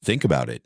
Think about it.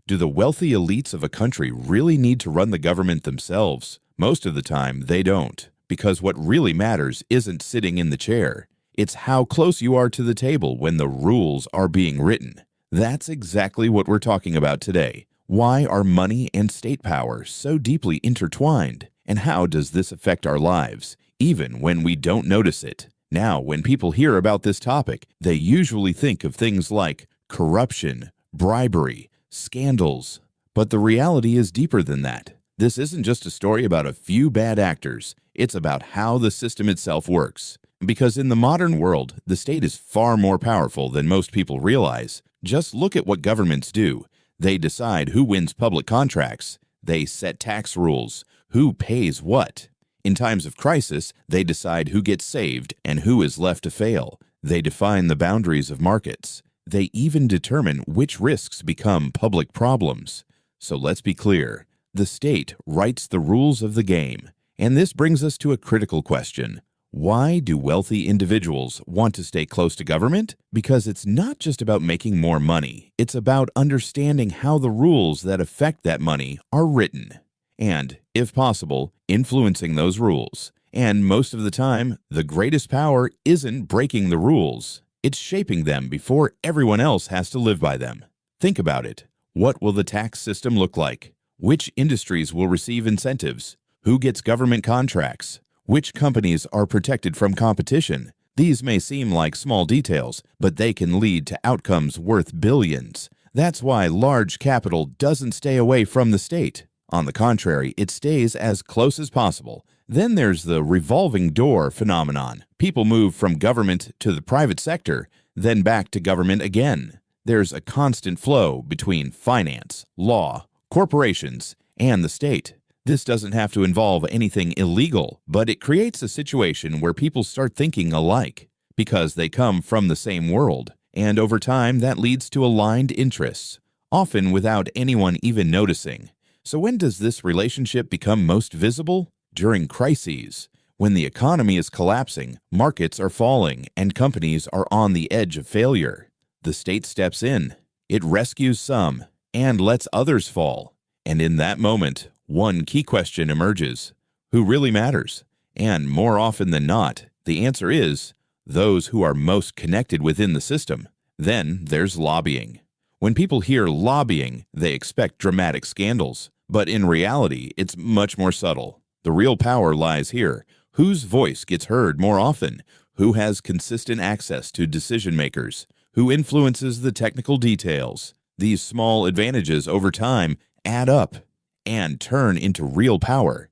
Do the wealthy elites of a country really need to run the government themselves? Most of the time, they don't, because what really matters isn't sitting in the chair. It's how close you are to the table when the rules are being written. That's exactly what we're talking about today. Why are money and state power so deeply intertwined? And how does this affect our lives, even when we don't notice it? Now, when people hear about this topic, they usually think of things like corruption, bribery, scandals. But the reality is deeper than that. This isn't just a story about a few bad actors. It's about how the system itself works. Because in the modern world, the state is far more powerful than most people realize. Just look at what governments do. They decide who wins public contracts. They set tax rules, who pays what. In times of crisis, they decide who gets saved and who is left to fail. They define the boundaries of markets. They even determine which risks become public problems. So let's be clear. The state writes the rules of the game. And this brings us to a critical question. Why do wealthy individuals want to stay close to government? Because it's not just about making more money. It's about understanding how the rules that affect that money are written. And, if possible, influencing those rules. And most of the time, the greatest power isn't breaking the rules. It's shaping them before everyone else has to live by them. Think about it. What will the tax system look like? Which industries will receive incentives? Who gets government contracts? Which companies are protected from competition? These may seem like small details, but they can lead to outcomes worth billions. That's why large capital doesn't stay away from the state. On the contrary, it stays as close as possible. Then there's the revolving door phenomenon. People move from government to the private sector, then back to government again. There's a constant flow between finance, law, corporations, and the state. This doesn't have to involve anything illegal, but it creates a situation where people start thinking alike because they come from the same world. And over time, that leads to aligned interests, often without anyone even noticing. So when does this relationship become most visible? During crises. When the economy is collapsing, markets are falling, and companies are on the edge of failure. The state steps in. It rescues some and lets others fall. And in that moment, one key question emerges. Who really matters? And more often than not, the answer is those who are most connected within the system. Then there's lobbying. When people hear lobbying, they expect dramatic scandals. But in reality, it's much more subtle. The real power lies here. Whose voice gets heard more often? Who has consistent access to decision makers? Who influences the technical details? These small advantages over time add up and turn into real power.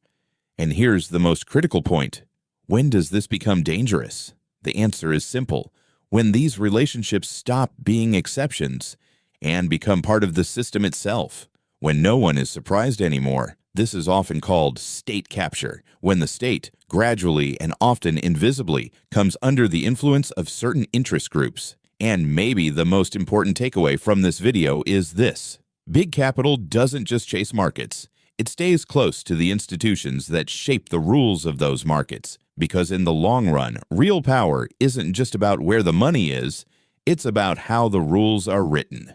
And here's the most critical point. When does this become dangerous? The answer is simple. When these relationships stop being exceptions and become part of the system itself. When no one is surprised anymore. This is often called state capture, when the state, gradually and often invisibly, comes under the influence of certain interest groups. And maybe the most important takeaway from this video is this. Big capital doesn't just chase markets. It stays close to the institutions that shape the rules of those markets. Because in the long run, real power isn't just about where the money is, it's about how the rules are written.